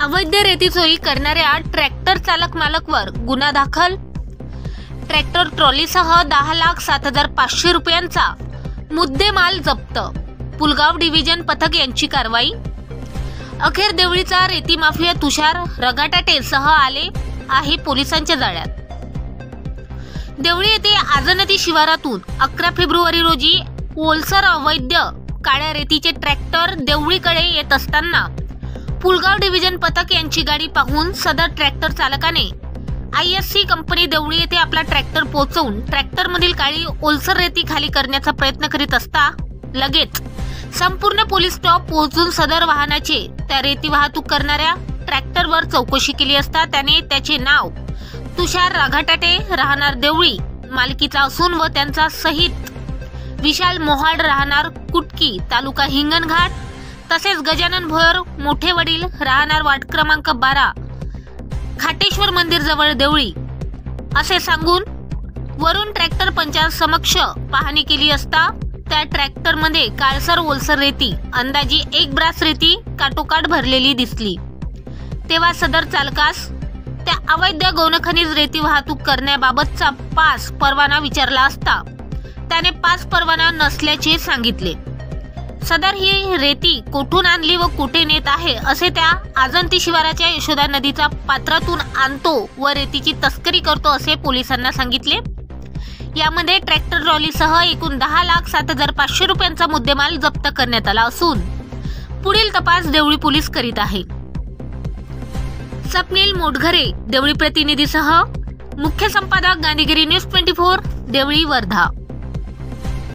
अवैध रेती चोरी करणाऱ्या ट्रॅक्टर चालक मालकवर गुन्हा दाखल। ट्रॅक्टर ट्रॉलीसह 10,07,500 रुपयांचा मुद्देमाल जप्त। पुलगाव डिव्हिजन पथक यांची कारवाई। अखेर देवळीचा रेती माफिया तुषार रगाटाटेसह आले आहे पोलिसांच्या जाळ्यात। देवळी येथे आजनदी शिवारातून 11 फेब्रुवारी रोजी ओलसर अवैध काळ्या रेतीचे ट्रॅक्टर देवळीकडे येत असताना पुलगाव डिव्हिजन पथक यांची गाडी पाहून सदर ट्रॅक्टर चालकाने ISC कंपनी देवळी येथे आपला ट्रॅक्टर पोहोचवून ट्रॅक्टरमधील काळी ओलसर रेती खाली करण्याचा प्रयत्न करीत असता लगेच संपूर्ण पोलीस स्टॉप पोहोचून सदर वाहनाचे त्या रेती वाहतूक करणाऱ्या ट्रॅक्टरवर चौकशी केली असता त्याने त्याचे नाव तुषार रगाटाटे राहणार देवळी मालकीचा असून व त्यांचा सहित विशाल मोहाड राहणार कुटकी तालुका हिंगणघाट तसेच गजानन भोयर मोठे वडील राहणार वार्ड क्रमांक 12 खाटेश्वर मंदिर जवळ देवळी असे सांगून वरून ट्रॅक्टर पंचायत समक्ष पाहणी केली असता त्या ट्रॅक्टर मध्ये काळसर ओलसर रेती अंदाजी 1 ब्रास रेती काटोकाट भरलेली दिसली। तेव्हा सदर चालकास त्या अवैध गौणखनिज रेती वाहतूक करण्याबाबतचा पास परवाना विचारला असता त्याने पास परवाना नसल्याचे सांगितले। सदर ही रेती कोठून आणली व कुठे नेत आहे असे त्या आजंती शिवाराच्या यशोदा नदीचा पात्रातून आणतो व रेतीची तस्करी करतो असे पोलिसांना सांगितले। यामध्ये ट्रॅक्टर ट्रॉलीसह एकूण 10,07,500 रुपयांचा मुद्देमाल जप्त करण्यात आला असून पुढील तपास देवळी पोलीस करीत आहे। स्वप्नील मोटघरे देवळी प्रतिनिधीसह मुख्य संपादक गांधीगिरी न्यूज 24 देवळी वर्धा।